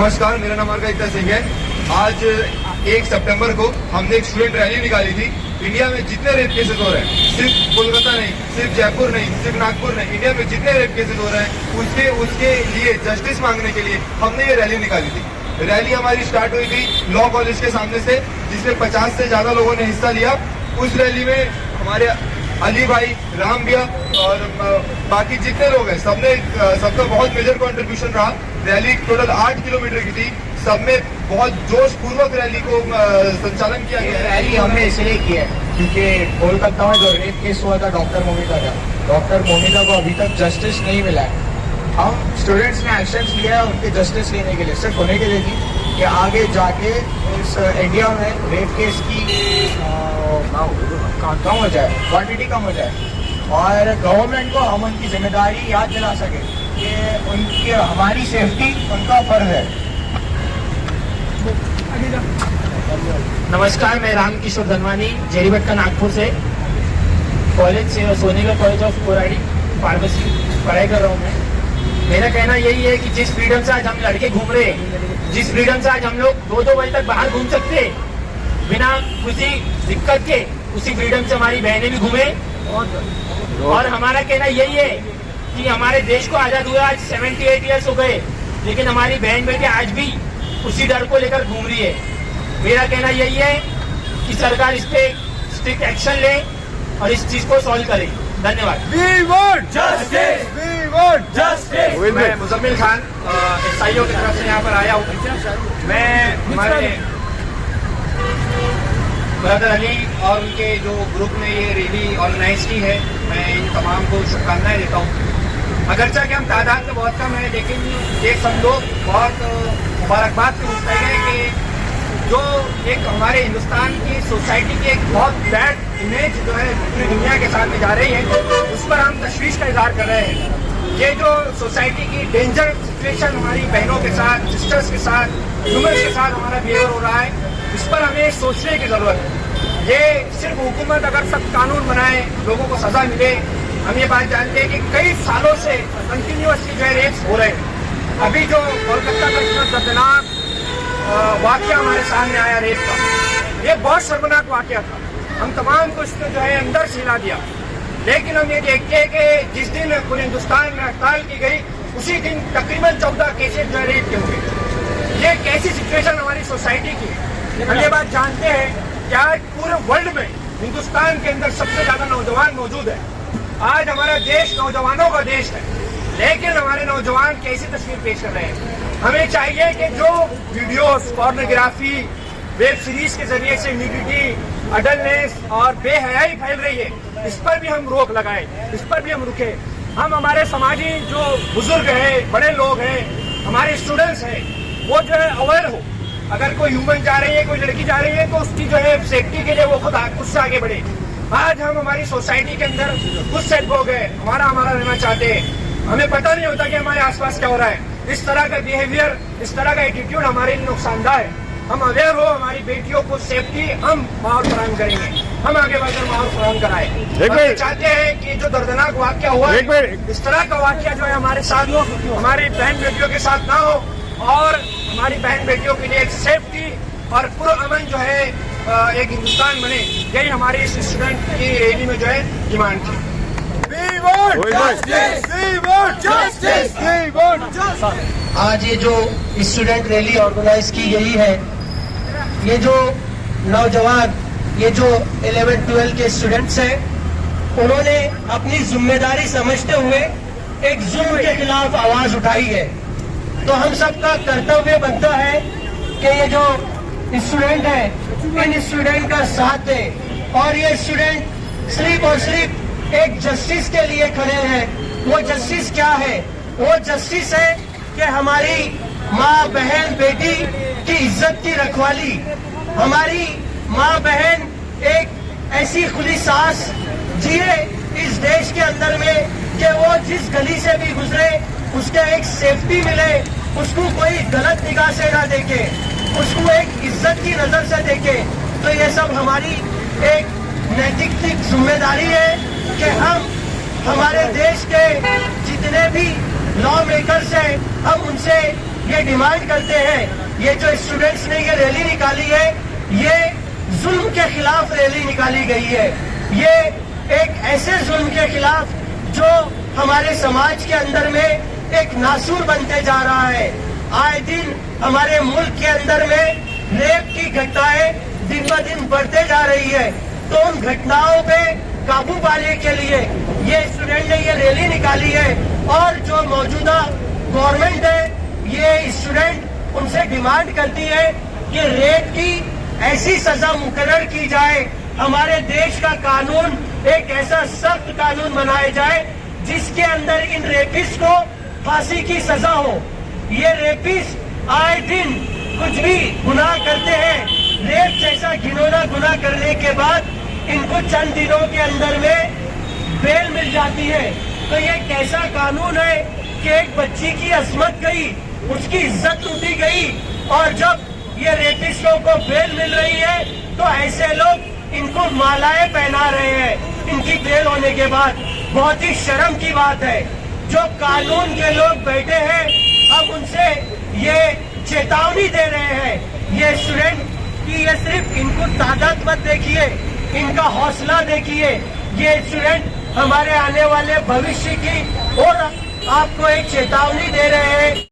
नमस्कार, मेरा नाम अर्घा सिंह है। आज 1 सितंबर को हमने एक स्टूडेंट रैली निकाली थी। इंडिया में जितने रेप केसेस हो रहे हैं, सिर्फ कोलकाता नहीं, सिर्फ जयपुर नहीं, सिर्फ नागपुर नहीं, इंडिया में जितने रेप केसेस हो रहे हैं उसके लिए जस्टिस मांगने के लिए हमने ये रैली निकाली थी। रैली हमारी स्टार्ट हुई थी लॉ कॉलेज के सामने से, जिसमें 50 से ज्यादा लोगों ने हिस्सा लिया। उस रैली में हमारे अली भाई, राम भैया और बाकी जितने लोग हैं सबका बहुत मेजर कंट्रीब्यूशन रहा। रैली टोटल 8 किलोमीटर की थी। सब में बहुत जोश पूर्वक रैली को संचालन किया गया है। रैली हमने इसलिए की है क्योंकि कोलकाता में जो रेप केस हुआ था डॉक्टर मोमिता का, डॉक्टर मोमिता को अभी तक जस्टिस नहीं मिला है। हम स्टूडेंट्स ने एक्शन लिया है उनके जस्टिस लेने के लिए, सिर्फ होने के लिए नहीं कि आगे जाके इस इंडिया में रेप केस की कम हो जाए, क्वांटिटी कम हो जाए और गवर्नमेंट को हम उनकी जिम्मेदारी याद दिला सके कि उनकी हमारी सेफ्टी उनका फर्ज है। नमस्कार, मैं रामकिशोर धनवानी, जेरीबट्टा नागपुर से कॉलेज से सोनीगढ़ कॉलेज ऑफ कोराडी फार्मेसी पढ़ाई कर रहा हूँ मैं। मेरा कहना यही है कि जिस फ्रीडम से आज हम लड़के घूम रहे हैं, जिस फ्रीडम से आज हम लोग 2-2 बजे तक बाहर घूम सकते हैं बिना किसी दिक्कत के, उसी फ्रीडम से हमारी बहनें भी घूमे। और हमारा कहना यही है कि हमारे देश को आजाद हुआ आज 78 ईयर्स हो गए, लेकिन हमारी बहन बेटी आज भी उसी डर को लेकर घूम रही है। मेरा कहना यही है कि सरकार इस पे स्ट्रिक्ट एक्शन ले और इस चीज को सॉल्व करे। धन्यवाद। We want justice! We want justice! मैं मुजम्मिल खान SIO की तरफ से यहाँ पर आया हूँ। मैं हमारे ब्रदर अली और उनके जो ग्रुप ने ये रैली ऑर्गेनाइज की है, मैं इन तमाम को शुभकामनाएं देता हूँ। अगरचा कि हम तादाद में बहुत कम है, लेकिन एक हम लोग बहुत मुबारकबाद के मुस्तहिक है कि जो एक हमारे हिंदुस्तान की सोसाइटी की एक बहुत बैड इमेज जो है पूरी दुनिया के सामने जा रही है, उस पर हम तशवीश का इजहार कर रहे हैं। ये जो सोसाइटी की डेंजर सिचुएशन हमारी बहनों के साथ, सिस्टर्स के साथ, ह्यूमन्स के साथ हमारा बिहेवियर हो रहा है, इस पर हमें सोचने की जरूरत है। ये सिर्फ हुकूमत अगर सब कानून बनाए, लोगों को सजा मिले, हम ये बात जानते हैं कि कई सालों से कंटिन्यूअसली जो है रेप्स हो रहे हैं। अभी जो कोलकाता का इतना दर्दनाक वाकया हमारे सामने आया रेप का, ये बहुत शर्मनाक वाकया था। हम तमाम को इसने जो है अंदर से हिला दिया। लेकिन हम ये देखते हैं कि जिस दिन पूरे हिंदुस्तान में हड़ताल की गई, उसी दिन तकरीबन 14 केसेज जो है रेप के हुए। ये कैसी सिचुएशन हमारी सोसाइटी की। हम ये बात जानते हैं कि आज पूरे वर्ल्ड में हिंदुस्तान के अंदर सबसे ज्यादा नौजवान मौजूद है। आज हमारा देश नौजवानों का देश है, लेकिन हमारे नौजवान कैसी तस्वीर पेश कर रहे हैं। हमें चाहिए कि जो वीडियोस, पोर्नोग्राफी, वेब सीरीज के जरिए से न्यूडिटी, अडल्टनेस और बेहयाई फैल रही है, इस पर भी हम रोक लगाएं, इस पर भी हम रुके। हम हमारे समाजी जो बुजुर्ग हैं, बड़े लोग हैं, हमारे स्टूडेंट्स हैं, वो जो है अवेयर हो। अगर कोई ह्यूमन जा रही है, कोई लड़की जा रही है, तो उसकी जो है सेफ्टी के लिए वो खुद से आगे बढ़े। आज हम हमारी सोसाइटी के अंदर खुद सेट हो गए, हमारा रहना चाहते हैं। हमें पता नहीं होता कि हमारे आसपास क्या हो रहा है। इस तरह का बिहेवियर, इस तरह का एटीट्यूड हमारे लिए नुकसानदायक है। हम अवेयर हो, हमारी बेटियों को सेफ्टी हम माहौल फराहम करेंगे, हम आगे बढ़कर माहौल फराहम कराए। हम चाहते हैं कि जो दर्दनाक वाकया हुआ है, इस तरह का वाकया जो है हमारे साथ हो, हमारी बहन बेटियों के साथ ना हो और हमारी बहन बेटियों के लिए एक सेफ्टी और पुरअमन जो है एक हिंदुस्तान बने। यही हमारी इस स्टूडेंट की रैली में जो है डिमांड थी। We want justice! We want justice! We want justice! आज ये जो स्टूडेंट रैली ऑर्गेनाइज की गई है, ये जो नौजवान, ये जो 11-12 के स्टूडेंट्स हैं, उन्होंने अपनी जिम्मेदारी समझते हुए एक जुल्म के खिलाफ आवाज उठाई है। तो हम सबका कर्तव्य बनता है कि ये जो स्टूडेंट है, इन स्टूडेंट का साथ दें और ये स्टूडेंट सिर्फ और सिर्फ एक जस्टिस के लिए खड़े हैं। वो जस्टिस क्या है? वो जस्टिस है कि हमारी माँ, बहन, बेटी की इज्जत की रखवाली, हमारी माँ बहन एक ऐसी खुली सांस जिए इस देश के अंदर में कि वो जिस गली से भी गुजरे उसके एक सेफ्टी मिले, उसको कोई गलत निगाह से ना देखे, उसको एक इज्जत की नजर से देखे। तो ये सब हमारी एक नैतिक जिम्मेदारी है कि हम हमारे देश के जितने भी लॉ मेकर्स हैं, हम उनसे ये डिमांड करते हैं, ये जो स्टूडेंट्स ने ये रैली निकाली है, ये जुल्म के खिलाफ रैली निकाली गई है। ये एक ऐसे जुल्म के खिलाफ जो हमारे समाज के अंदर में एक नासूर बनते जा रहा है। आए दिन हमारे मुल्क के अंदर में रेप की घटनाएं दिन ब दिन बढ़ते जा रही है। तो उन घटनाओं पे काबू पाने के लिए ये स्टूडेंट ने ये रैली निकाली है और जो मौजूदा गवर्नमेंट है, ये स्टूडेंट उनसे डिमांड करती है कि रेप की ऐसी सजा मुकर्रर की जाए, हमारे देश का कानून एक ऐसा सख्त कानून बनाया जाए जिसके अंदर इन रेपिस्ट को फांसी की सजा हो। ये रेपिस्ट आए दिन कुछ भी गुनाह करते हैं, रेप जैसा घिनौना गुनाह करने के बाद इनको चंद दिनों के अंदर में बेल मिल जाती है। तो ये कैसा कानून है कि एक बच्ची की अस्मत गई, उसकी इज्जत लूटी गई, और जब ये रेपिस्टों को बेल मिल रही है तो ऐसे लोग इनको मालाएं पहना रहे हैं इनकी बेल होने के बाद। बहुत ही शर्म की बात है। जो कानून के लोग बैठे हैं अब उनसे ये चेतावनी दे रहे हैं ये स्टूडेंट कि ये सिर्फ इनको तादाद मत देखिए, इनका हौसला देखिए। ये स्टूडेंट हमारे आने वाले भविष्य की और आपको एक चेतावनी दे रहे हैं।